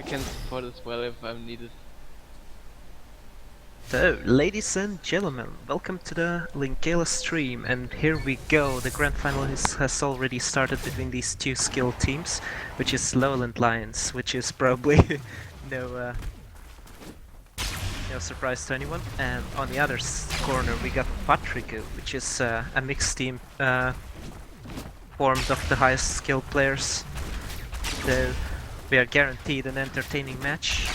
can support as well if I'm needed. So, ladies and gentlemen, welcome to the Linkela stream, and here we go. The grand final has already started between these two skill teams, which is LowLandLions, which is probably no surprise to anyone. And on the other corner we got Patrickooooooooo, which is a mixed team formed of the highest skill players. So we are guaranteed an entertaining match.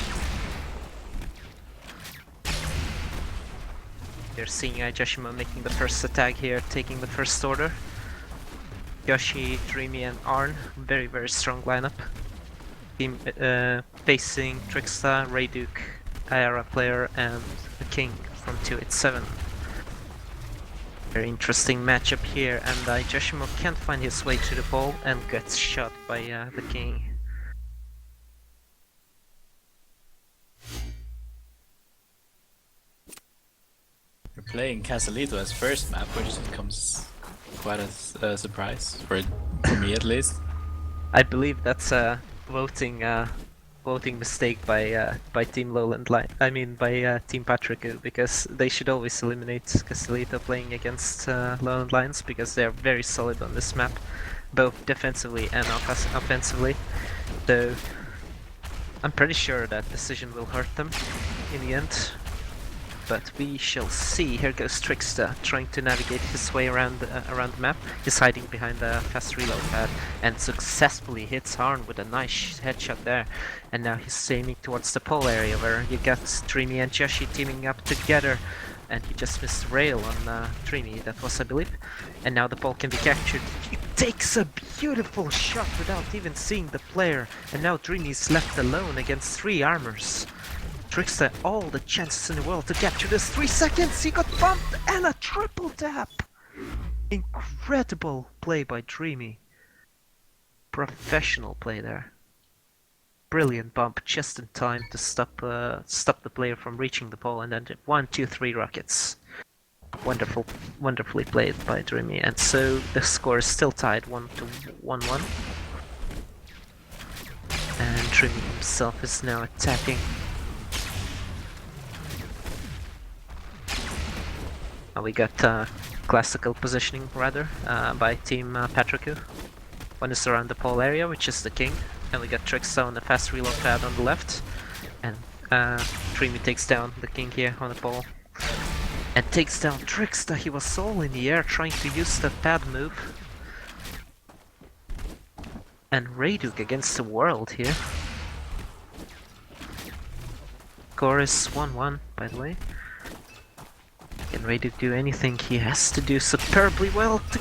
You're seeing Joshima making the first attack here, taking the first order. Yoshi, Dreamy and Arn, very strong lineup. Team facing Tricksta, Rayduke, Ayara player and the King from 287. Very interesting matchup here, and Joshima can't find his way to the ball and gets shot by the King. You're playing Castelito as first map, which comes quite as a surprise for me at least. I believe that's a voting mistake by Team LowLandLions. I mean by Team Patrickooooooooo, because they should always eliminate Castelito playing against LowLandLions, because they're very solid on this map, both defensively and offensively. So I'm pretty sure that decision will hurt them in the end. But we shall see. Here goes Tricksta, trying to navigate his way around the map. He's hiding behind the fast reload pad and successfully hits Arn with a nice headshot there. And now he's aiming towards the pole area where you got Dreamy and Joshi teaming up together. And he just missed rail on Dreamy, that was, I believe. And now the pole can be captured. He takes a beautiful shot without even seeing the player. And now Dreamy's left alone against 3 armors. Tricksta all the chances in the world to capture this. 3 seconds, he got bumped and a triple tap! Incredible play by Dreamy. Professional play there. Brilliant bump just in time to stop the player from reaching the pole, and then 1, 2, 3 rockets. Wonderfully played by Dreamy, and so the score is still tied 1-1. And Dreamy himself is now attacking. We got classical positioning rather by Team Patrickooooooooo. One is around the pole area, which is the King, and we got Tricksta on the fast reload pad on the left, and Dreamy takes down the King here on the pole, and takes down Tricksta. He was all in the air trying to use the pad move. And Rayduke against the world here. Score is 1-1, by the way. Can Rayduke do anything? He has to do superbly well to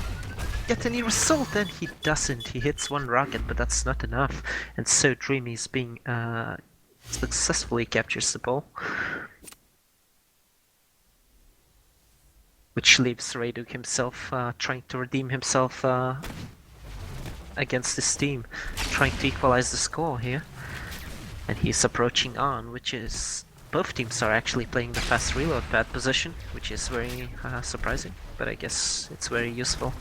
get any result, and he doesn't. He hits 1 rocket, but that's not enough. And so Dreamy's being successfully captures the ball, which leaves Rayduke himself trying to redeem himself against his team, trying to equalize the score here. And he's approaching on, which is... Both teams are actually playing the fast reload pad position, which is very surprising, but I guess it's very useful.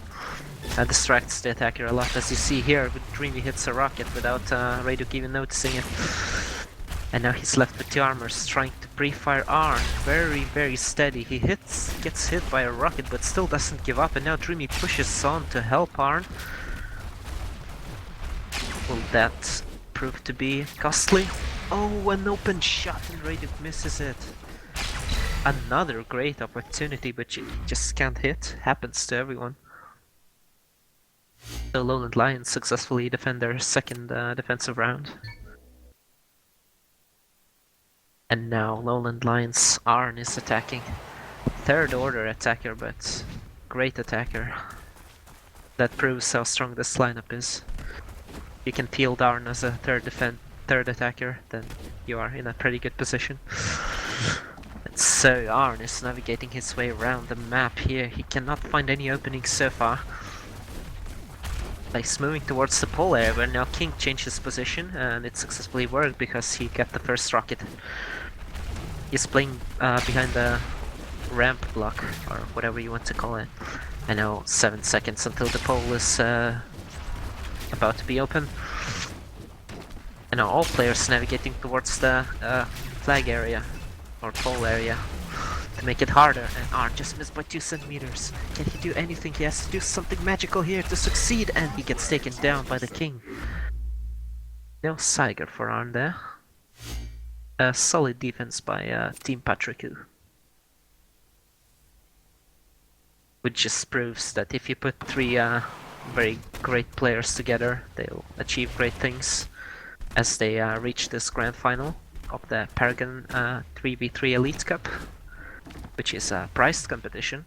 Distracts the attacker a lot, as you see here. Dreamy hits a rocket without Rayduke even noticing it. And now he's left with 2 armors, trying to pre-fire Arn. Very steady. He gets hit by a rocket, but still doesn't give up. And now Dreamy pushes on to help Arn. Will that prove to be costly? Oh, an open shot and Rayduke misses it. Another great opportunity, but you just can't hit. Happens to everyone. So LowLandLions successfully defend their second defensive round. And now LowLandLions Arn is attacking. 3rd order attacker, but great attacker. That proves how strong this lineup is. You can field Arn as a third attacker, then you are in a pretty good position. And so Arn is navigating his way around the map here. He cannot find any openings so far. He's moving towards the pole area, where now King changes position, and it successfully worked because he got the first rocket. He's playing behind the ramp block, or whatever you want to call it. I know 7 seconds until the pole is about to be open. And now all players navigating towards the flag area, or pole area, to make it harder. And Arn just missed by 2 centimeters. Can he do anything? He has to do something magical here to succeed, and he gets taken down by the king. No Siger for Arn there. A solid defense by Team Patricku. Which just proves that if you put 3 very great players together, they'll achieve great things as they reach this grand final of the Paragon 3v3 Elite Cup, which is a priced competition.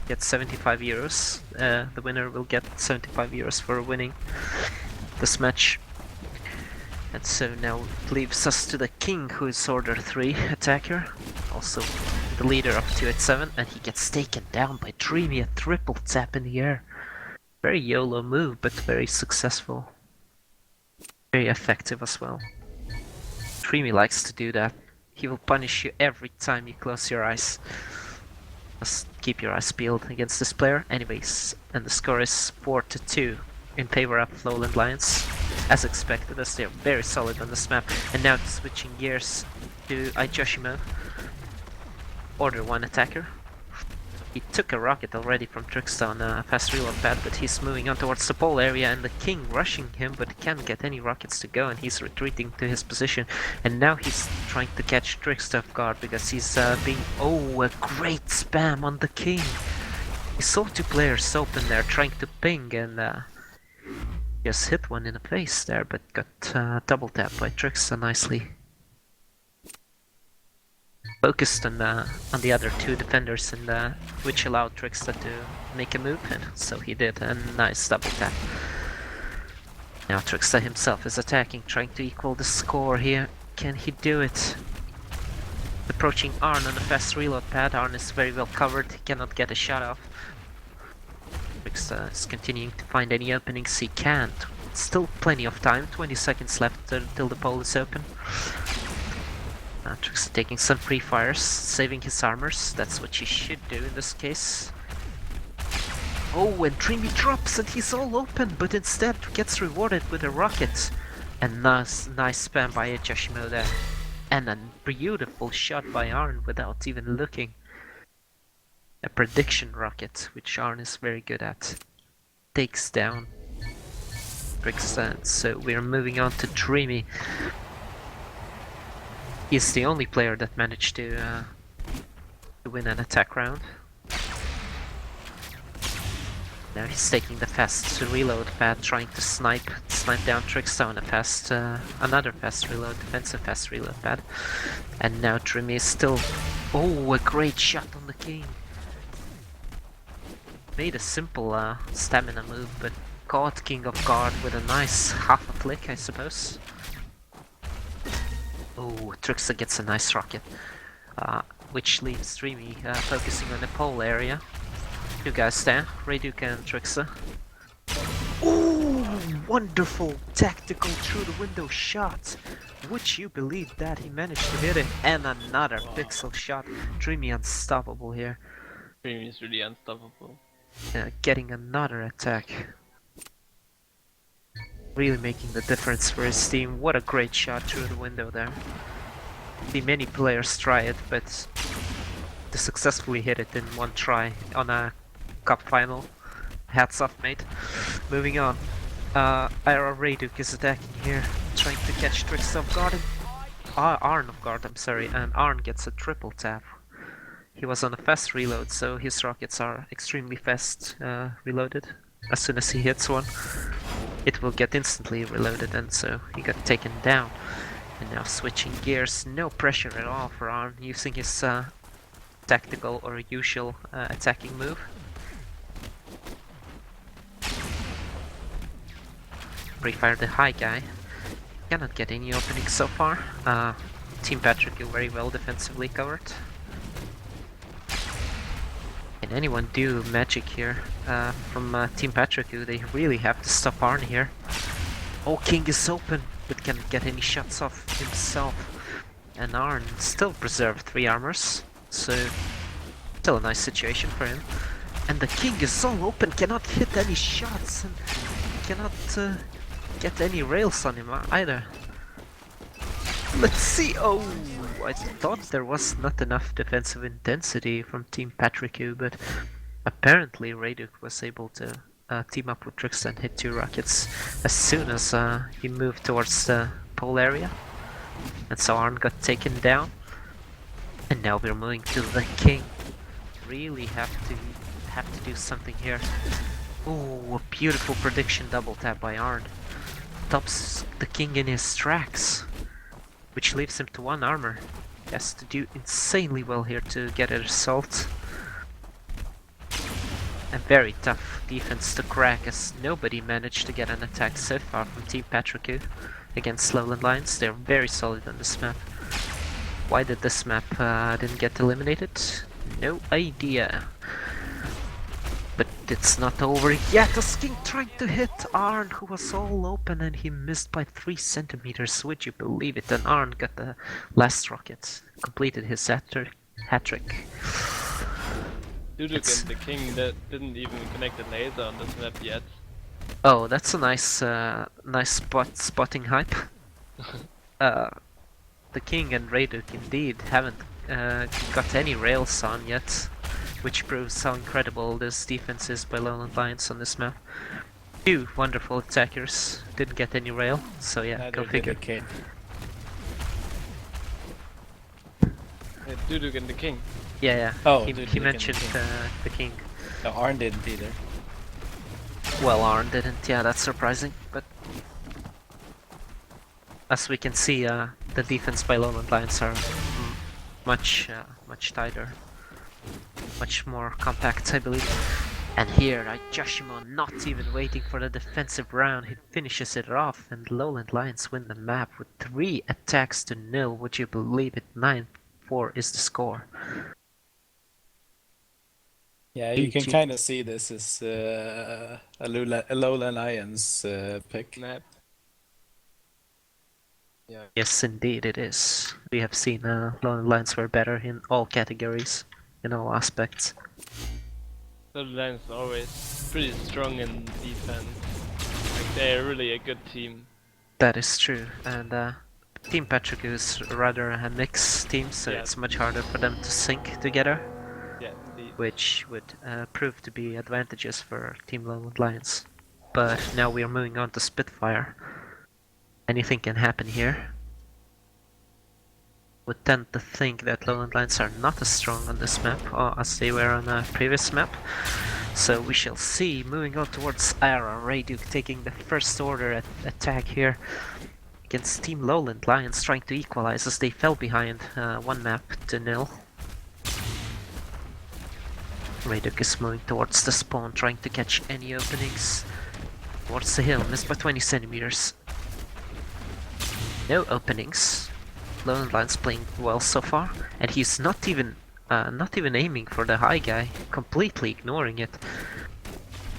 Get 75 euros. The winner will get 75 euros for winning this match. And so now it leaves us to the king, who is Order 3 attacker, also the leader up to 287, and he gets taken down by Dreamy, a triple tap in the air. Very YOLO move, but very successful. Very effective as well. Dreamy likes to do that. He will punish you every time you close your eyes. Just keep your eyes peeled against this player. Anyways, and the score is 4-2 in favor of LowLandLions, as expected, as they're very solid on this map. And now switching gears to Aichoshimo, Order 1 attacker. He took a rocket already from Trickster on a fast reload pad, but he's moving on towards the pole area, and the king rushing him, but can't get any rockets to go, and he's retreating to his position. And now he's trying to catch Trickster off guard, because he's being... Oh, a great spam on the king! He saw 2 players open there trying to ping, and just hit one in the face there, but got double tapped by Trickster nicely. Focused on the other 2 defenders, and which allowed Trickster to make a move, and so he did, a nice double tap. Now Trickster himself is attacking, trying to equal the score here. Can he do it? Approaching Arn on the fast reload pad. Arn is very well covered, he cannot get a shot off. Trickster is continuing to find any openings he can. Still plenty of time, 20 seconds left till the pole is open. Trickster taking some free fires, saving his armors. That's what you should do in this case. Oh, and Dreamy drops and he's all open, but instead gets rewarded with a rocket. And nice spam by Aichoshimo there. And a beautiful shot by Arn without even looking. A prediction rocket, which Arn is very good at. Takes down Trickster. So we're moving on to Dreamy. He's the only player that managed to win an attack round. Now he's taking the fast reload pad, trying to snipe down Trickster on a another fast reload, defensive fast reload pad. And now Dreamy is still... Oh, a great shot on the king! Made a simple stamina move, but caught king off guard with a nice half a flick, I suppose. Oh, Trickster gets a nice rocket, which leaves Dreamy focusing on the pole area. 2 guys there, Rayduka and Trickster. Oh, wonderful tactical through the window shot! Would you believe that? He managed to hit it, and another pixel shot. Dreamy unstoppable here. Dreamy is really unstoppable. Getting another attack. Really making the difference for his team. What a great shot through the window there. See many players try it, but to successfully hit it in 1 try on a cup final. Hats off, mate. Moving on. Ira Rayduk is attacking here, trying to catch Trickster off guard. Arn off guard, I'm sorry, and Arn gets a triple tap. He was on a fast reload, so his rockets are extremely fast reloaded. As soon as he hits one, it will get instantly reloaded, and so he got taken down. And now switching gears, no pressure at all for Arn, using his tactical or usual attacking move. Pre-fire the high guy. Cannot get any openings so far. Team Patrick is very well defensively covered. Can anyone do magic here from Team Patrick? They really have to stop Arn here. Oh, King is open, but can't get any shots off himself. And Arn still preserved 3 armors, so still a nice situation for him. And the King is so open, cannot hit any shots, and cannot get any rails on him either. Let's see. Oh, I thought there was not enough defensive intensity from Team Patricku, but apparently Raduk was able to team up with Trix and hit 2 rockets as soon as he moved towards the pole area. And so Arn got taken down. And now we're moving to the King. Really have to do something here. Ooh, a beautiful prediction double tap by Arn. Tops the King in his tracks, which leaves him to 1 armor. He has to do insanely well here to get a result. A very tough defense to crack, as nobody managed to get an attack so far from Team Patricku against LowLandLions. They're very solid on this map. Why did this map didn't get eliminated? No idea. But it's not over yet. The King trying to hit Arn, who was all open, and he missed by 3 centimeters. Would you believe it? And Arn got the last rocket, completed his hat-trick. Duduk and the King that didn't even connect the laser on this map yet. Oh, that's a nice spotting hype. The King and Raduk indeed haven't got any rails on yet, which proves how incredible this defense is by LowLandLions on this map. 2 wonderful attackers didn't get any rail, so yeah, go figure. Duduk and the King. Yeah. Oh, he mentioned the King. No, Arn didn't either. Well, Arn didn't. Yeah, that's surprising. But as we can see, the defense by LowLandLions are much tighter, much more compact, I believe. And here, Joshimo, not even waiting for the defensive round, he finishes it off, and LowLandLions win the map with 3 attacks to 0. Would you believe it? 9-4 is the score. Yeah, you can kind of see this as a LowLandLions pick. Map. Yeah. Yes, indeed it is. We have seen LowLandLions were better in all categories, in all aspects. LowLandLions is always pretty strong in defense. Like, they're really a good team. That is true, and Team Patricku is rather a mixed team, so Yeah. it's much harder for them to sync together, Yeah, indeed. which would prove to be advantageous for Team LowLandLions. But now we are moving on to Spitfire. Anything can happen here. Would tend to think that LowLandLions are not as strong on this map as they were on a previous map. So we shall see. Moving on towards Ira, Raduk taking the first order attack here against Team LowLandLions, trying to equalize as they fell behind 1 map to 0. Raduk is moving towards the spawn, trying to catch any openings. Towards the hill, missed by 20 centimeters. No openings. LowLandLions playing well so far, and he's not even aiming for the high guy, completely ignoring it.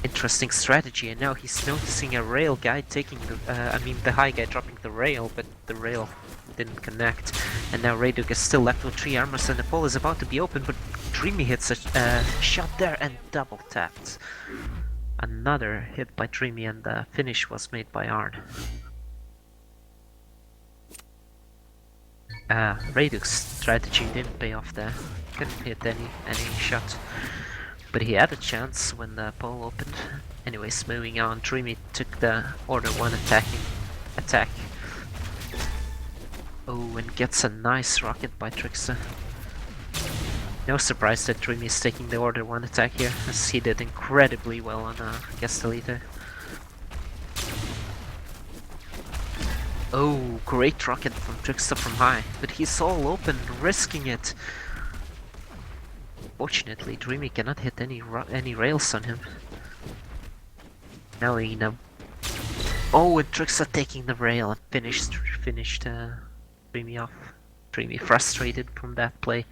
Interesting strategy, and now he's noticing a rail guy taking the high guy dropping the rail, but the rail didn't connect. And now Raduk is still left with 3 armors, and the pole is about to be open, but Dreamy hits a shot there and double tapped. Another hit by Dreamy, and the finish was made by Arn. Raduk's strategy didn't pay off there. Couldn't hit any shot. But he had a chance when the pole opened. Anyways, moving on, Dreamy took the Order 1 attack. Oh, and gets a nice rocket by Trickster. No surprise that Dreamy is taking the Order 1 attack here, as he did incredibly well on Castelito. Oh, great rocket from Trickster from high, but he's all open, risking it. Fortunately, Dreamy cannot hit any rails on him. Now we know. Oh, and Trickster taking the rail and finished Dreamy off. Dreamy frustrated from that play.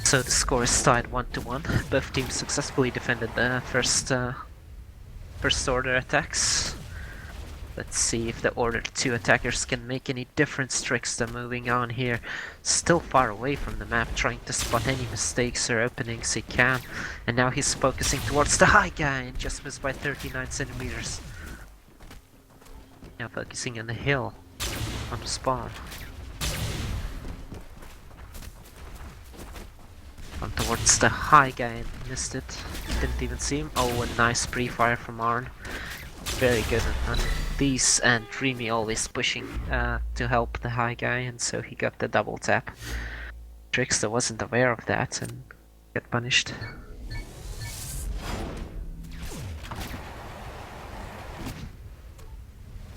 So the score is tied 1-1. Both teams successfully defended the first order attacks. Let's see if the Order 2 attackers can make any difference. Trickster moving on here, still far away from the map, trying to spot any mistakes or openings he can. And now he's focusing towards the high guy and just missed by 39 centimeters. Now focusing on the hill, on the spawn. On towards the high guy, missed it. Didn't even see him. Oh, a nice pre-fire from Arn. Very good on these, and Dreamy always pushing to help the high guy, and so he got the double tap. Trickster wasn't aware of that and got punished.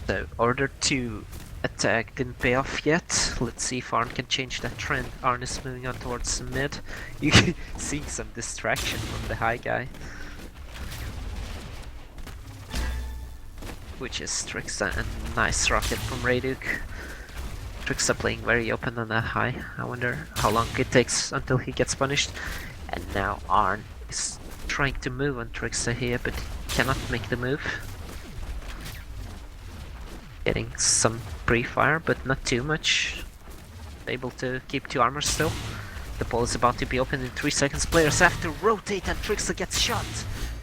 So, order 2 attack didn't pay off yet. Let's see if Arn can change that trend. Arn is moving on towards the mid. You can see some distraction from the high guy, which is Trickster, and nice rocket from Rayduk. Trickster playing very open on that high. I wonder how long it takes until he gets punished. And now Arn is trying to move on Trickster here, but cannot make the move. Getting some pre-fire, but not too much. Able to keep 2 armor still. The ball is about to be open in 3 seconds. Players have to rotate and Trickster gets shot.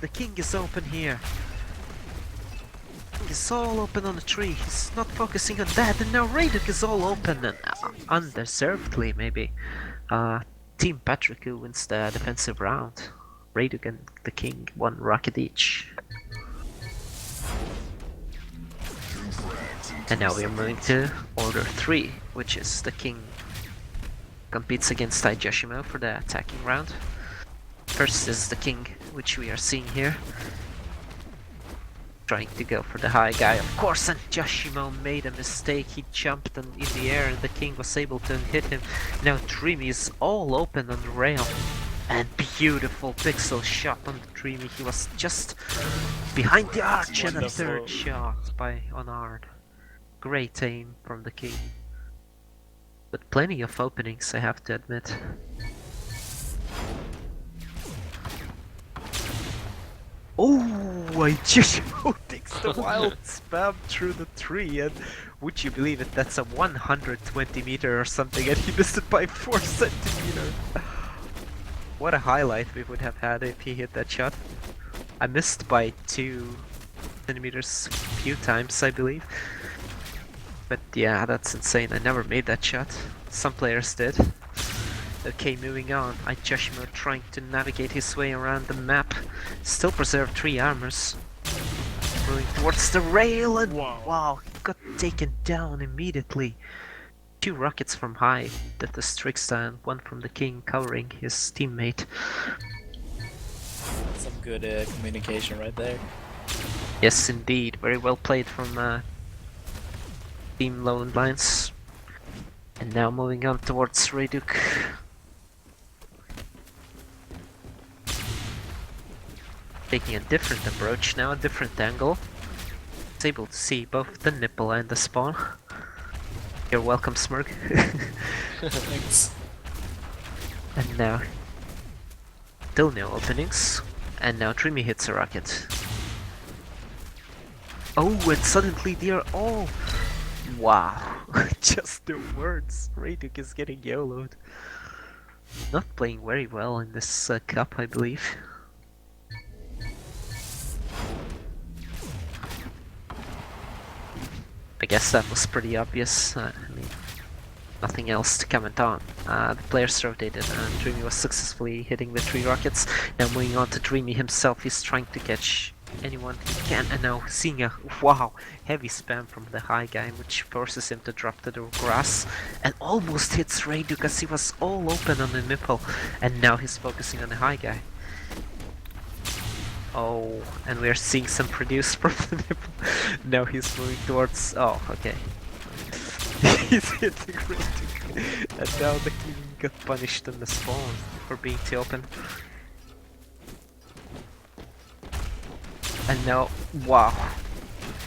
The king is open here. He's all open on the tree. He's not focusing on that, and now Rayduk is all open, and undeservedly maybe. Team patrickooooooooo wins the defensive round. Rayduk and the king 1 rocket each. And now we are moving to order 3, which is the king competes against Yoshimo for the attacking round. First is the king, which we are seeing here. Trying to go for the high guy, of course, and Yoshimo made a mistake. He jumped in the air and the king was able to hit him. Now Dreamy is all open on the rail. And beautiful pixel shot on the Dreamy. He was just behind the arch, and a third shot by Arn. Great aim from the king. But plenty of openings, I have to admit. Oh, I just takes the wild spam through the tree, and would you believe it, that's a 120 meter or something, and he missed it by 4 centimeters. What a highlight we would have had if he hit that shot. I missed by 2 centimeters a few times, I believe. But yeah, that's insane. I never made that shot. Some players did. Okay, moving on. Yoshimo trying to navigate his way around the map. Still preserve 3 armors. Moving towards the rail, and wow, he got taken down immediately. 2 rockets from high. That is Trickster, and 1 from the king covering his teammate. Some good communication right there. Yes, indeed. Very well played from Team LowLandLions. And now moving on towards Rayduk. Taking a different approach now, a different angle. It's able to see both the nipple and the spawn. You're welcome, Smurg. Thanks. And now, still no openings. And now Dreamy hits a rocket. Oh, and suddenly they are all... Wow, just the words. Rayduk is getting YOLO'd. Not playing very well in this cup, I believe. I guess that was pretty obvious. I mean, nothing else to comment on. The players rotated and Dreamy was successfully hitting the 3 rockets. Now moving on to Dreamy himself, he's trying to catch anyone he can, and now seeing a wow heavy spam from the high guy, which forces him to drop to the grass and almost hits Rayduk as he was all open on the nipple, and now he's focusing on the high guy. Oh, and we are seeing some produce from the nipple. Now he's moving towards... oh, okay. He's hitting Rayduk, and now the king got punished in the spawn for being too open. And now, wow,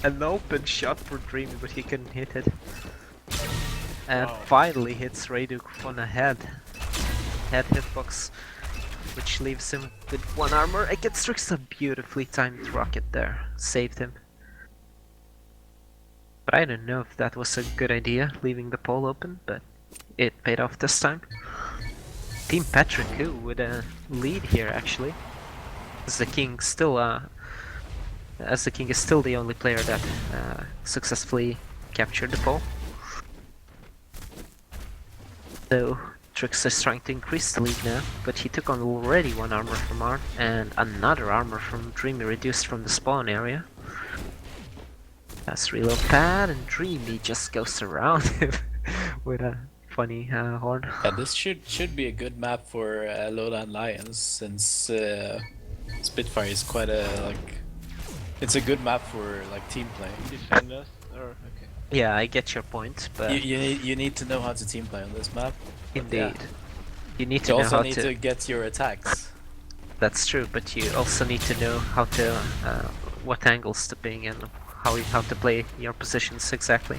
an open shot for Dreamy, but he couldn't hit it. And finally hits Rayduk on a head hitbox, which leaves him with 1 armor against Trickster. Beautifully timed rocket there, saved him. But I don't know if that was a good idea, leaving the pole open, but it paid off this time. Team patrickooooooooo with a lead here, actually. As the king still as the king is still the only player that successfully captured the pole. So Trickster's trying to increase the lead now, but he took on already one armor from Arn and another armor from Dreamy reduced from the spawn area. That's reload pad, and Dreamy just goes around him with a funny horn. Yeah, this should be a good map for LowLandLions, since Spitfire is quite a it's a good map for like team play. Defenders? Or okay. Yeah, I get your point, but You need to know how to team play on this map. But indeed, yeah. you need to You know also how need to get your attacks. That's true, but you also need to know how to what angles to ping and how to play your positions exactly.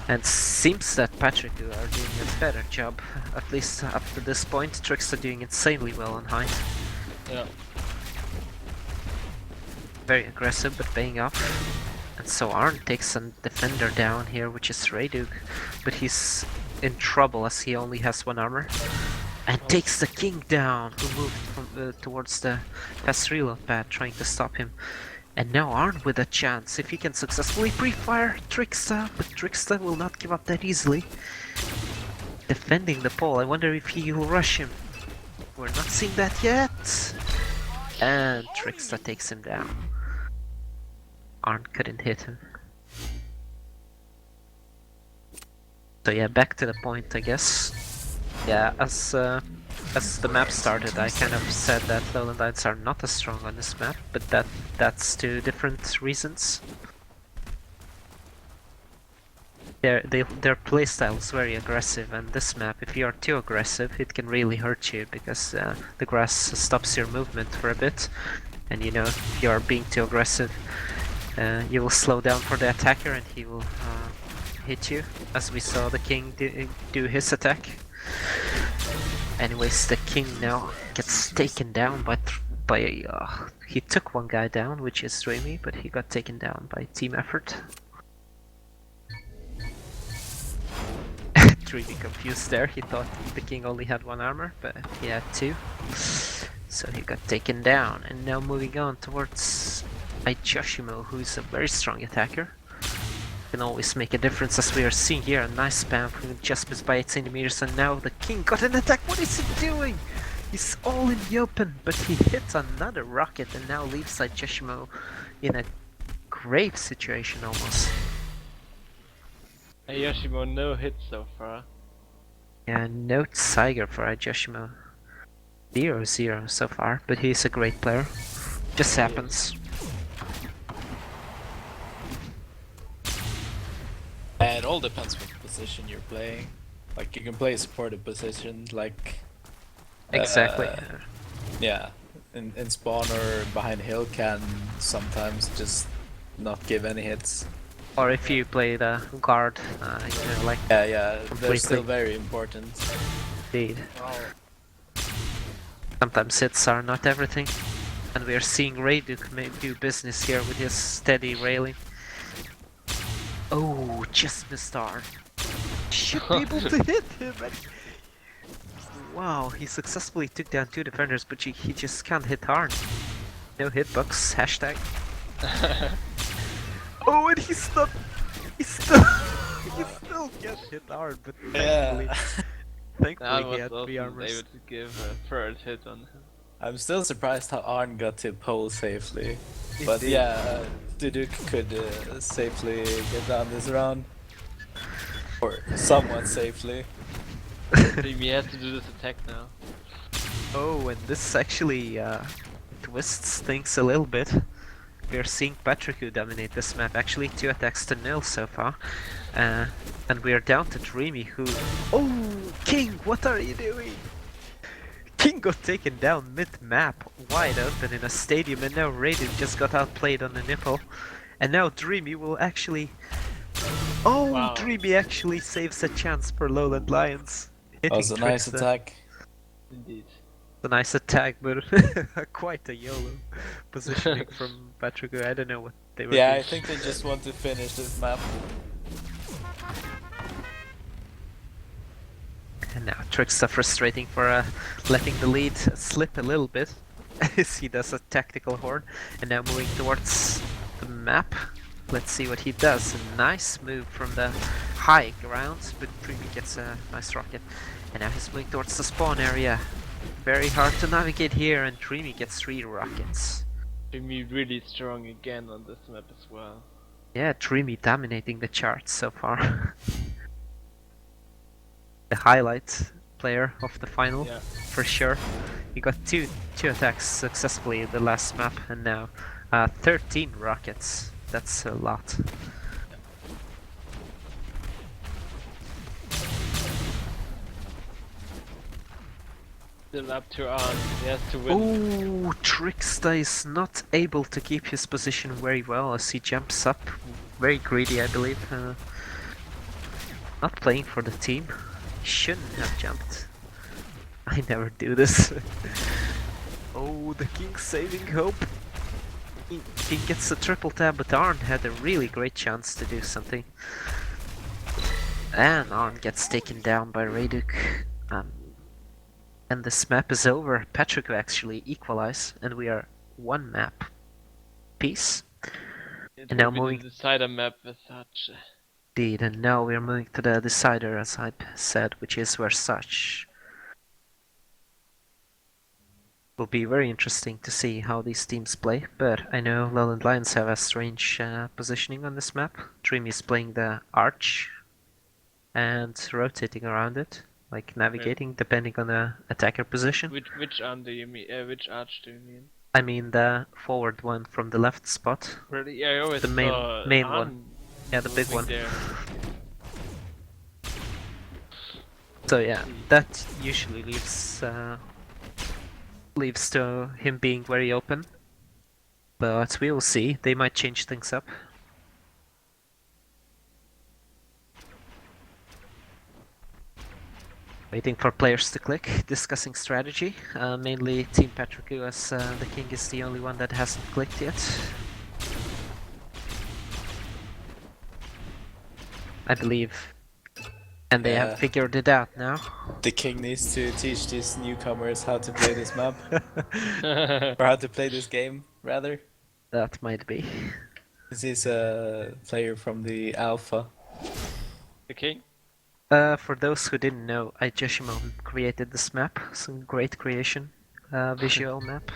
And seems that Patrick are doing a better job, at least up to this point. Trickster doing insanely well on height. Yeah. Very aggressive, but paying off. And so Arn takes a defender down here, which is Rayduk, but he's in trouble as he only has one armor. And takes the king down, who moved from, towards the fast reload pad, trying to stop him. And now Arn with a chance, if he can successfully pre-fire Trickster, but Trickster will not give up that easily. Defending the pole, I wonder if he will rush him. We're not seeing that yet. And Trickster takes him down. Arn couldn't hit him. So yeah, back to the point, I guess. Yeah, as the map started, I kind of said that LowLandLions are not as strong on this map, but that's two different reasons. Their playstyle is very aggressive, and this map, if you are too aggressive, it can really hurt you, because the grass stops your movement for a bit, and you know, if you are being too aggressive, you will slow down for the attacker and he will hit you, as we saw the king do his attack. Anyways, the king now gets taken down by he took one guy down, which is Dreamy, but he got taken down by team effort. Dreamy confused there, he thought the king only had one armor, but he had two. So he got taken down, and now moving on towards Joshimo, who is a very strong attacker. Can always make a difference, as we are seeing here. A nice spam from just missed by 8 centimeters, and now the king got an attack. What is he doing? He's all in the open, but he hits another rocket and now leaves Joshimo in a grave situation almost. Yoshimo no hit so far. Yeah, no Tiger for Joshimo. 0-0 so far, but he's a great player. Just happens. And it all depends what position you're playing. Like, you can play a supportive position, like... Exactly. Yeah, in spawn or behind hill can sometimes just not give any hits. Or if you play the guard, you know, like... Yeah, they're completely. still very important. Indeed. Sometimes hits are not everything. And we are seeing Rayduk do business here with his steady railing. Oh, just missed Arn. Should be able to hit him. Wow, he successfully took down two defenders, but he just can't hit Arn. No hitbox, hashtag. Oh, and he still can't hit Arn, but thankfully, thankfully he had 3 armors. Able to give a third hit on him. I'm still surprised how Arn got to pole safely. But yeah, Duduk could safely get down this round. Or somewhat safely. Dreamy has to do this attack now. Oh, and this actually twists things a little bit. We're seeing Patricku dominate this map, actually 2 attacks to 0 so far. And we are down to Dreamy, who... Oh, King, what are you doing? King got taken down mid-map, wide open in a stadium, and now Raiden just got outplayed on the nipple. And now Dreamy will actually... Oh, wow. Dreamy actually saves a chance for LowLandLions. That was a nice attack. Indeed. A nice attack, but quite a YOLO positioning from Patrick. I don't know what they were doing. I think they just want to finish this map. And now Trickster frustrating for letting the lead slip a little bit. as he does a tactical horn, and now moving towards the map. Let's see what he does. A nice move from the high ground, but Dreamy gets a nice rocket. And now he's moving towards the spawn area. Very hard to navigate here, and Dreamy gets 3 rockets. Dreamy really strong again on this map as well. Yeah, Dreamy dominating the charts so far. The highlight player of the final, Yeah. for sure. He got two attacks successfully in the last map, and now 13 rockets. That's a lot. Still up to Arn. He has to win. Ooh, Trickster is not able to keep his position very well as he jumps up. Very greedy, I believe. Not playing for the team. He shouldn't have jumped. I never do this. Oh, the King saving hope. He gets a triple tab, but Arn had a really great chance to do something. And Arn gets taken down by Rayduk. And this map is over. Patrick will actually equalize, and we are 1 map. Peace. It And now will be moving. the decider map Versace. Indeed, and now we are moving to the decider, as Hype said, which is Versace. Will be very interesting to see how these teams play, but I know LowLandLions have a strange positioning on this map. Dream is playing the arch and rotating around it, like navigating depending on the attacker position. Which arm do you mean? Which arch do you mean? I mean the forward one from the left spot. Really? Yeah, I always The saw main Arn one. Yeah, the big moving one. there. So yeah, that usually leaves to him being very open. But we will see. They might change things up. Waiting for players to click, discussing strategy. Mainly Team Patricku, as the King is the only one that hasn't clicked yet. I believe. And they have figured it out now. The King needs to teach these newcomers how to play this map. Or how to play this game, rather. That might be. This is a player from the Alpha. The King? For those who didn't know, Joshimo created this map. Some great creation. Visual map.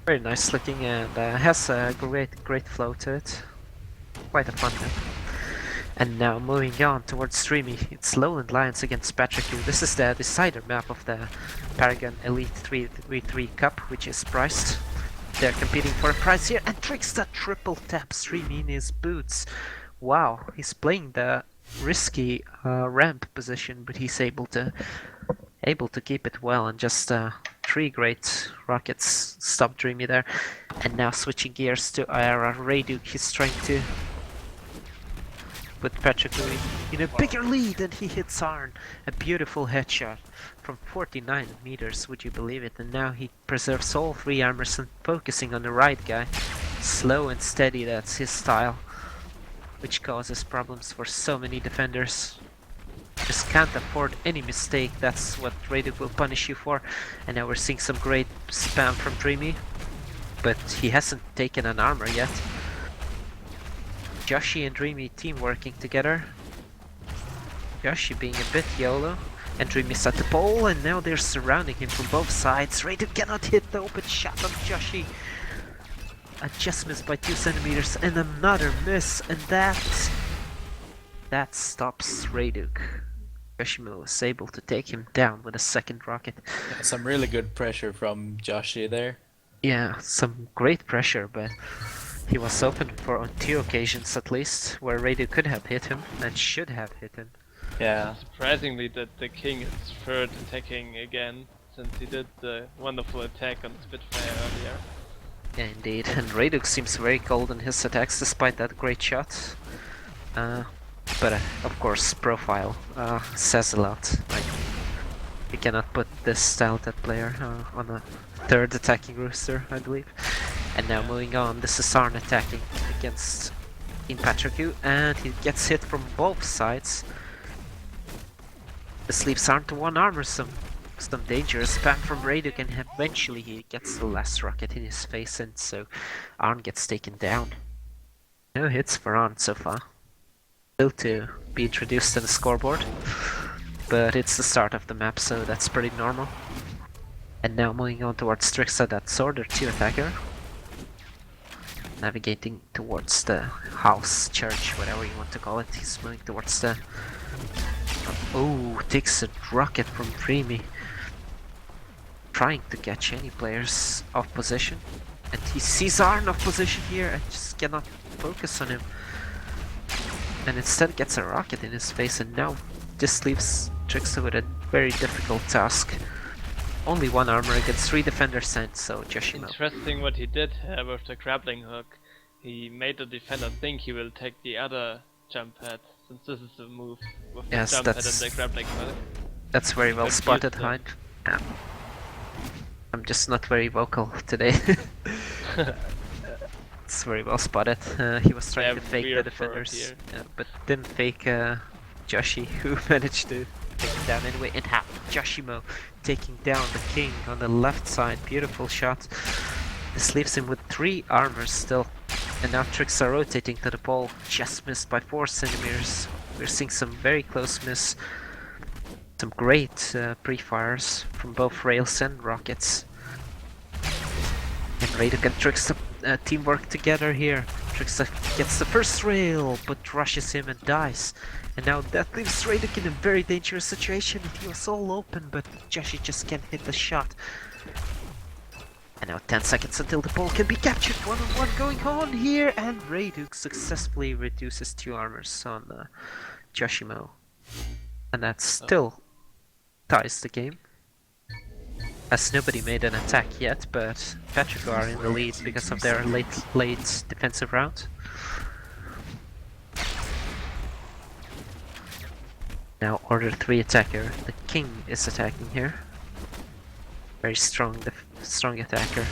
Very nice looking and has a great flow to it. Quite a fun map. And now moving on towards Streamy, it's LowLandLions against Patricku. This is the decider map of the Paragon Elite 3v3 Cup, which is priced. They're competing for a prize here, and Trickster triple tap Streamy in his boots. Wow, he's playing the risky ramp position, but he's able to keep it well, and just 3 great rockets stop Dreamy there. And now switching gears to Ayara Rayduk, he's trying to put Patricku in a bigger lead, and he hits Arn. A beautiful headshot from 49 meters, would you believe it? And now he preserves all 3 armors and focusing on the right guy. Slow and steady, that's his style, which causes problems for so many defenders. Just can't afford any mistake, that's what Rayduk will punish you for. And now we're seeing some great spam from Dreamy, but he hasn't taken an armor yet. Joshi and Dreamy team working together. Joshi being a bit YOLO, and Dreamy's at the pole, and now they're surrounding him from both sides. Rayduk cannot hit the open shot on Joshi. I just missed by 2 centimeters, and another miss, and that stops Rayduk. Yoshimo was able to take him down with a second rocket. Yeah, some really good pressure from Joshi there. Yeah, some great pressure, but he was open for on 2 occasions at least, where Rayduk could have hit him, and should have hit him. Yeah. Surprisingly that the King is third attacking again, since he did the wonderful attack on Spitfire earlier. Yeah, indeed, and Rayduk seems very cold in his attacks despite that great shot. But of course, profile says a lot. Like, you cannot put this talented player on a 3rd attacking rooster, I believe. And now moving on, this is Arn attacking against Team Patricku, and he gets hit from both sides. This leaves Arn to 1 armor some. Some dangerous spam from Raduk, and eventually he gets the last rocket in his face, and so Arn gets taken down. No hits for Arn so far. Still to be introduced on the scoreboard, but it's the start of the map, so that's pretty normal. And now moving on towards Trixa, that Sword or 2 attacker. Navigating towards the house, church, whatever you want to call it. He's moving towards the... Oh, takes a rocket from Dreamy. Trying to catch any players off position. And he sees Arn off position here and just cannot focus on him. And instead gets a rocket in his face, and now this leaves Trixa with a very difficult task. Only 1 armor against 3 defenders sent, so Joshimo. Interesting what he did with the grappling hook. He made the defender think he will take the other jump pad, since this is the move with the jump pad and the grappling hook. That's very well spotted, Hein. Yeah. I'm just not very vocal today. It's very well spotted. He was trying to fake the defenders, but didn't fake Joshi, who managed to take him down anyway. And Joshimo taking down the king on the left side. Beautiful shot. This leaves him with 3 armors still. And now Tricks are rotating to the pole. Just missed by 4 centimeters. We're seeing some very close miss. Some great pre-fires from both rails and rockets. And Raduk and Trickster teamwork together here. Trickster gets the first rail, but rushes him and dies. And now that leaves Raduk in a very dangerous situation. He was all open, but Joshi just can't hit the shot. And now 10 seconds until the pole can be captured. 1-on-1 going on here, and Raduk successfully reduces 2 armors on Joshimo. And that still ties the game. As nobody made an attack yet, but Patrick are in the lead because of their late defensive round. Now Order 3 attacker, the king is attacking here. Very strong attacker.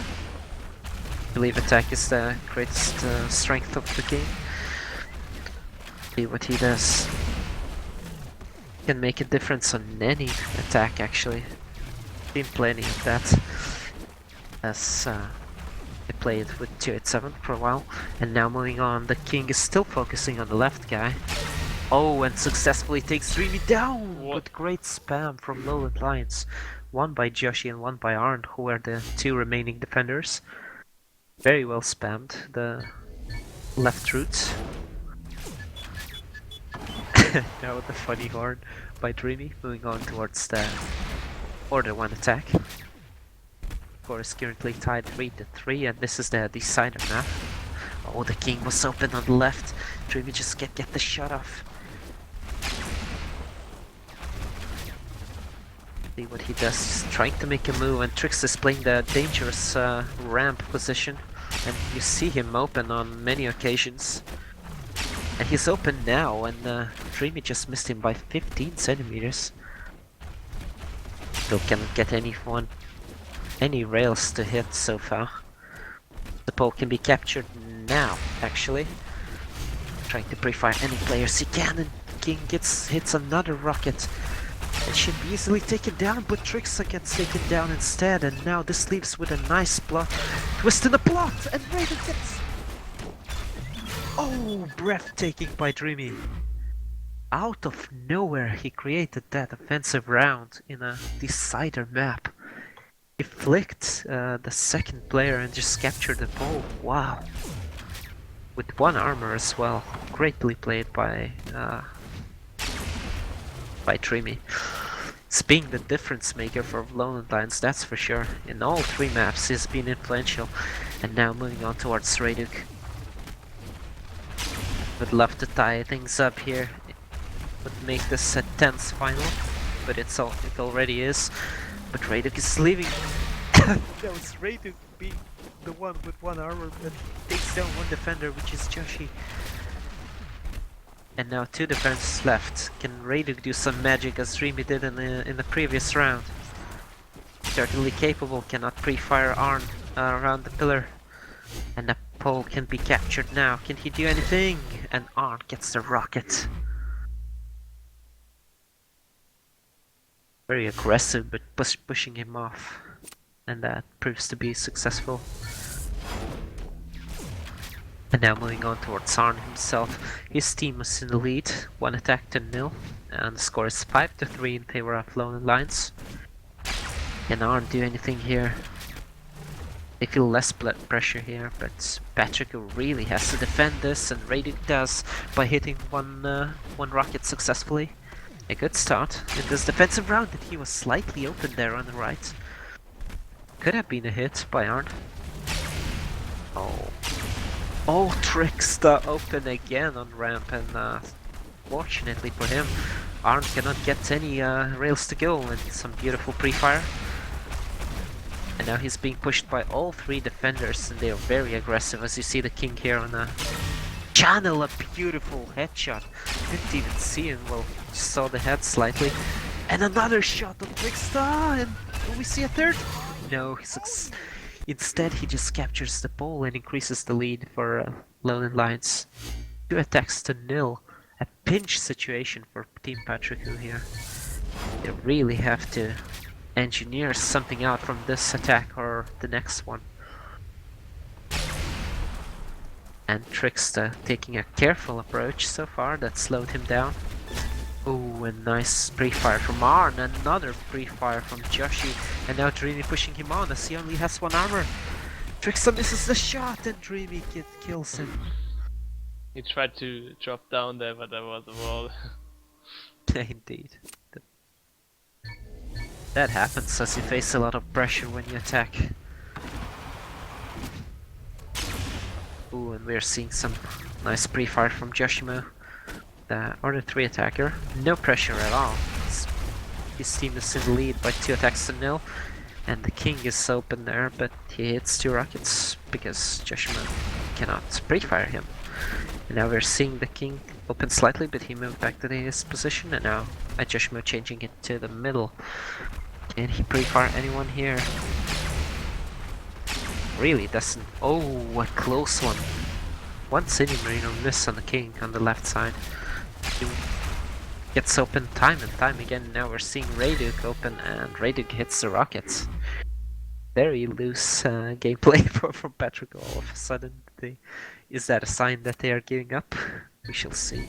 I believe attack is the greatest strength of the game. See what he does. Can make a difference on any attack actually. Been plenty of that, as I played with 287 for a while, and now moving on, the king is still focusing on the left guy. Oh, and successfully takes Dreamy down! What? With great spam from LowLandLions. 1 by Joshi and 1 by Arn, who are the 2 remaining defenders. Very well spammed, the left route. Now the funny horn by Dreamy, moving on towards the Order 1 attack. Score is currently tied 3-3, and this is the decider map. Oh, the king was open on the left. Dreamy just can't get the shot off. See what he does, just trying to make a move, and Trix is playing the dangerous ramp position. And you see him open on many occasions. And he's open now, and Dreamy just missed him by 15 centimeters. Still cannot get any rails to hit so far. The pole can be captured now, actually. Trying to pre-fire any players he can, and King hits another rocket. It should be easily taken down, but Trixa gets taken down instead, and now this leaves with a nice plot. Twist in the plot, and Raven gets... Oh, breathtaking by Dreamy. Out of nowhere, he created that offensive round in a decider map. He flicked the second player and just captured the pole. Wow. With 1 armor as well. Greatly played by Dreamy. It's being the difference maker for LowLandLions, that's for sure. In all 3 maps, he's been influential. And now moving on towards Raduk. Would love to tie things up here. Would make this a tense final, but it already is. But Raduk is leaving. That was Raduk being the one with 1 armor that takes down 1 defender, which is Joshi. And now 2 defenders left. Can Raduk do some magic as Dreamy did in the previous round? Certainly capable, cannot pre-fire Arn around the pillar. And the pole can be captured now. Can he do anything? And Arn gets the rocket. Very aggressive, but pushing him off. And that proves to be successful. And now moving on towards Arn himself. His team was in the lead, 1 attack to 0, and the score is 5-3 in favor of LowLandLions. Can Arn do anything here? They feel less blood pressure here, but Patrick really has to defend this, and Raduk does by hitting one rocket successfully. A good start in this defensive round, and he was slightly open there on the right. Could have been a hit by Arn. Oh, Trickster open again on ramp, and fortunately for him, Arn cannot get any rails to go, and some beautiful pre-fire. And now he's being pushed by all 3 defenders, and they are very aggressive, as you see the king here on the channel, a beautiful headshot. Didn't even see him, well, just saw the head slightly. And another shot on Trickster, and will we see a third? No, instead he just captures the ball and increases the lead for LowLandLions. 2 attacks to 0. A pinch situation for Team Patricko here. They really have to engineer something out from this attack or the next one. And Trickster taking a careful approach so far that slowed him down. Oh, a nice pre-fire from Arn, another pre-fire from Joshi, and now Dreamy pushing him on as he only has 1 armor. Trickster misses the shot and Dreamy kills him. He tried to drop down there, but there was a wall. Indeed. That happens as you face a lot of pressure when you attack. Ooh, and we're seeing some nice pre-fire from Joshimo. Or the 3 attacker. No pressure at all. His team is in the lead by 2 attacks to 0. And the king is open there, but he hits 2 rockets because Joshimo cannot pre-fire him. And now we're seeing the king open slightly, but he moved back to his position, and now Joshimo changing it to the middle. Can he pre-fire anyone here? Really doesn't. Oh, a close one. 1 City Mariner miss on the king on the left side. He gets open time and time again. Now we're seeing Raduk open, and Raduk hits the rockets. Very loose gameplay from Patrick all of a sudden. Is that a sign that they are giving up? We shall see.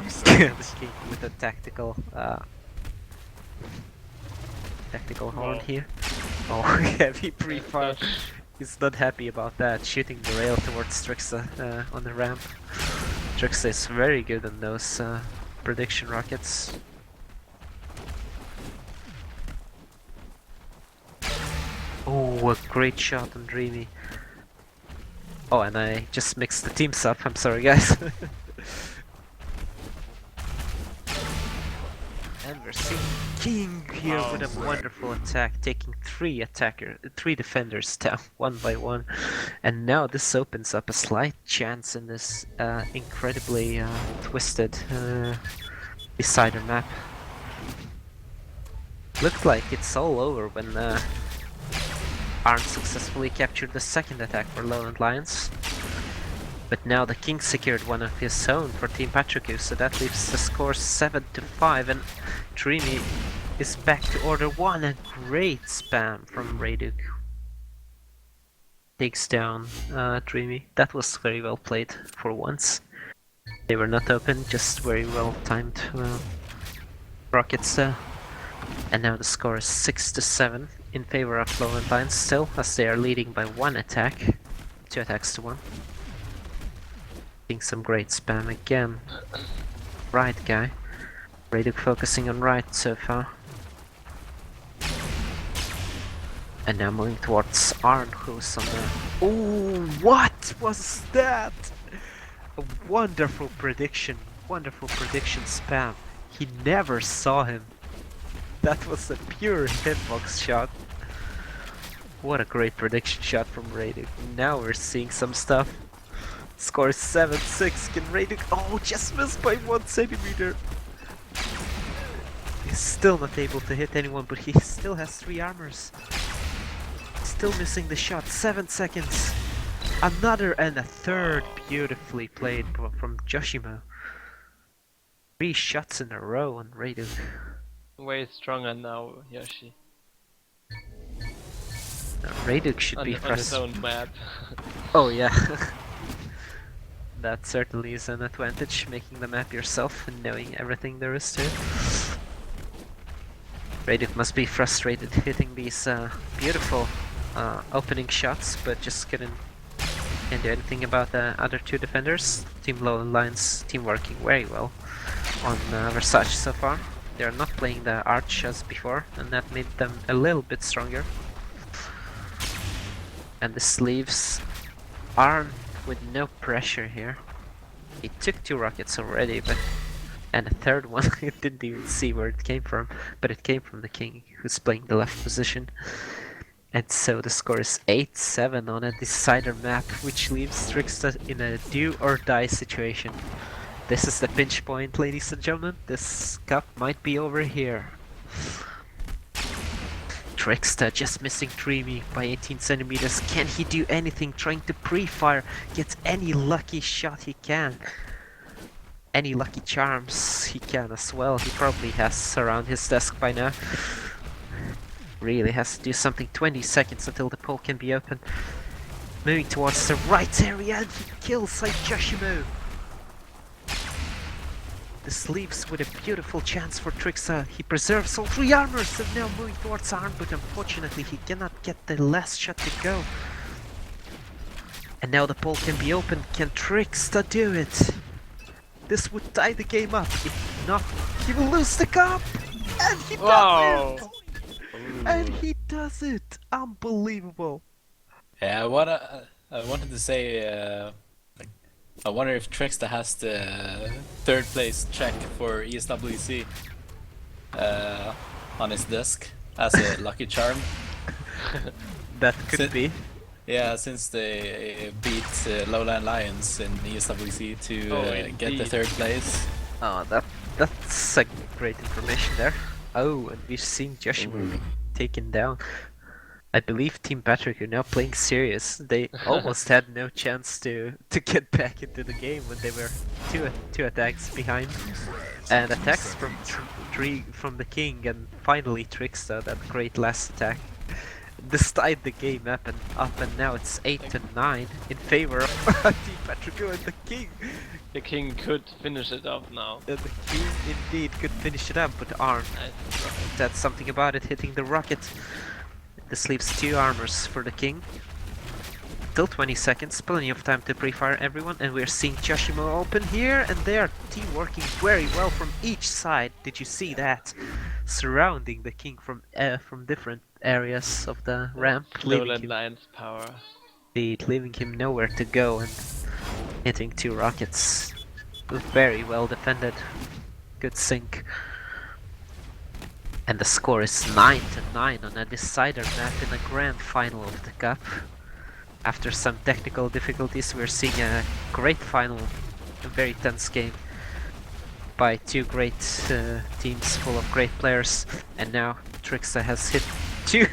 The king with a tactical horn here. Oh, heavy pre-fire. He's not happy about that, shooting the rail towards Trickster on the ramp. Trickster is very good on those prediction rockets. Oh, a great shot on Dreamy. Oh, and I just mixed the teams up, I'm sorry guys. And we're seeing King here with a wonderful attack, taking 3 defenders down 1 by 1. And now this opens up a slight chance in this incredibly twisted decider map. Looked like it's all over when Arn successfully captured the 2nd attack for LowLandLions. But now the king secured 1 of his own for Team Patricko, so that leaves the score 7-5, and Dreamy is back to order 1. A great spam from Raduk. Takes down Dreamy. That was very well played for once. They were not open, just very well timed rockets there. And now the score is 6-7 in favor of LowLandLions still, as they are leading by 1 attack. 2 attacks to 1. Seeing some great spam again. Right guy. Raduk focusing on right so far. And now moving towards Arn, who's on the... Oh, what was that? A wonderful prediction spam. He never saw him. That was a pure hitbox shot. What a great prediction shot from Raduk. Now we're seeing some stuff. Score 7-6. Can Raduk... Oh, just missed by 1 centimeter. He's still not able to hit anyone, but he still has 3 armors. Still missing the shot. 7 seconds. Another and a third beautifully played from Joshimo. 3 shots in a row on Radu. Way stronger now, Yoshi. Raduk should On, be on his frustrated. own map. Oh yeah. That certainly is an advantage, making the map yourself and knowing everything there is to it. Raduk must be frustrated hitting these beautiful opening shots, but just can't do anything about the other 2 defenders. Team LowLandLions team working very well on Versace so far. They are not playing the arch as before, and that made them a little bit stronger. And this leaves Arn with no pressure here. He took 2 rockets already, but and a third one, he didn't even see where it came from, but it came from the king, who's playing the left position. And so the score is 8-7 on a decider map, which leaves Trickster in a do or die situation. This is the pinch point, ladies and gentlemen. This cup might be over here. Trickster just missing Dreamy by 18 centimeters. Can he do anything? Trying to pre-fire, get any lucky shot he can. Any lucky charms he can as well. He probably has around his desk by now. Really has to do something. 20 seconds until the pole can be open. Moving towards the right area, and he kills Joshimo. This leaves with a beautiful chance for Trickster. He preserves all 3 armors and now moving towards Arn, but unfortunately he cannot get the last shot to go. And now the pole can be open. Can Trickster do it? This would tie the game up. If not, he will lose the cup! And he does it! And he does it! Unbelievable! Yeah, I wanted to say, I wonder if Trickster has the 3rd place check for ESWC on his desk as a lucky charm. That could be. Yeah, since they beat LowLandLions in ESWC to get the 3rd place. Oh, that's a great information there. Oh, and we've seen Joshimo taken down. I believe Team Patrick are now playing serious. They almost had no chance to get back into the game when they were two attacks behind. And attacks from the king, and finally Trickster, that great last attack. This tied the game up, and now it's 8-9 in favor of Team Patrick and the king. The king could finish it off now. The king indeed could finish it up, but Arn, that's something about it, hitting the rocket. This leaves 2 armors for the king. Still 20 seconds, plenty of time to pre-fire everyone, and we're seeing Joshimo open here, and they are team working very well from each side. Did you see that? Surrounding the king from different areas of the ramp. LowLandLions power. Indeed, leaving him nowhere to go and hitting 2 rockets. Very well defended. Good sync. And the score is 9-9 on a decider map in the grand final of the cup. After some technical difficulties, we're seeing a great final, a very tense game by 2 great teams full of great players. And now Trickster has hit 2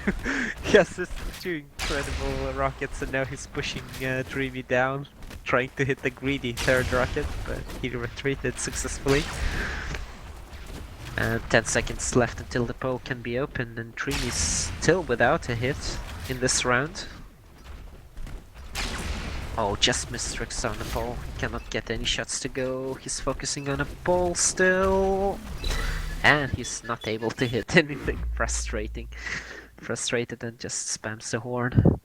he has hit 2 incredible rockets, and now he's pushing Dreamy down, trying to hit the greedy 3rd rocket, but he retreated successfully. 10 seconds left until the pole can be opened, and Dreamy's still without a hit in this round. Oh, just missed Trickster on the pole. He cannot get any shots to go. He's focusing on a pole still. And he's not able to hit anything. Frustrating. Frustrated and just spams the horn.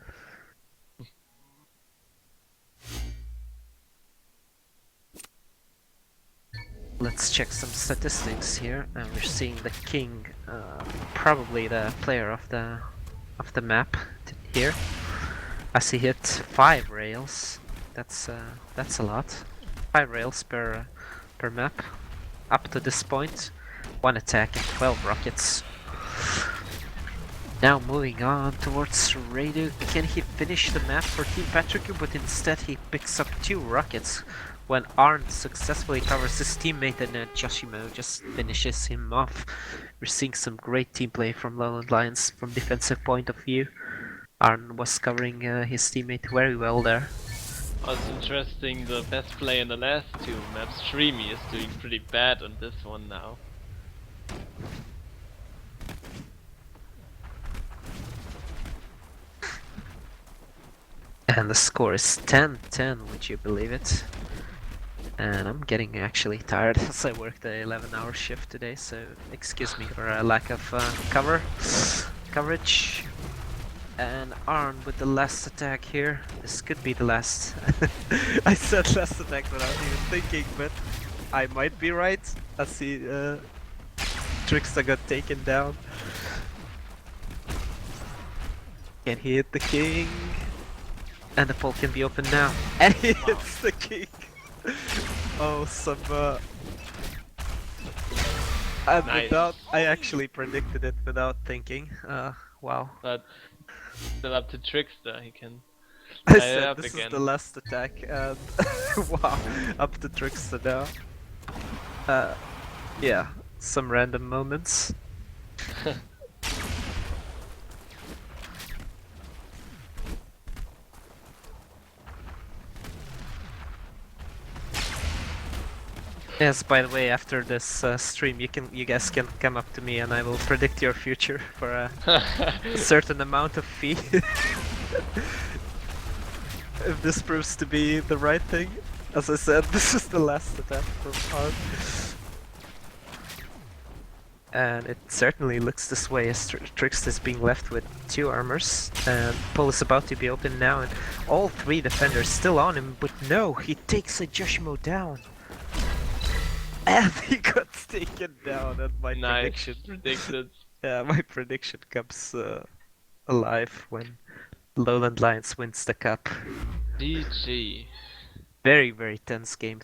Let's check some statistics here, and we're seeing the king, probably the player of the map here, as he hit 5 rails. That's a lot. 5 rails per map up to this point. 1 attack and 12 rockets. Now moving on towards Radu. Can he finish the map for Team Patrick? But instead he picks up 2 rockets when Arn successfully covers his teammate, and Joshimo just finishes him off. We're seeing some great team play from LowLandLions from defensive point of view. Arn was covering his teammate very well there. Also interesting, the best player in the last two maps, Streamy, is doing pretty bad on this one now. And the score is 10-10, would you believe it? And I'm getting actually tired as I worked a 11-hour shift today, so excuse me for a lack of coverage. And Arn with the last attack here. This could be the last. I said last attack without even thinking, but I might be right. I see Trickster got taken down. Can he hit the king? And the pole can be open now. And he hits the king! Oh, some and Nice. without, I actually predicted it without thinking. Wow. But still up to Trickster, he can I tie it said up this again. is the last attack, and wow, up to Trickster now. Yeah, some random moments. Yes, by the way, after this stream, you guys can come up to me and I will predict your future for a certain amount of fee. If this proves to be the right thing. As I said, this is the last attack from Arn. And it certainly looks this way as Trickster is being left with 2 armors. And Pole is about to be open now, and all 3 defenders still on him, but no, he takes a Joshimo down. And he got taken down, and my Nice, prediction... predicted. Yeah, my prediction comes alive when LowLandLions wins the cup. GG. Very, very tense game.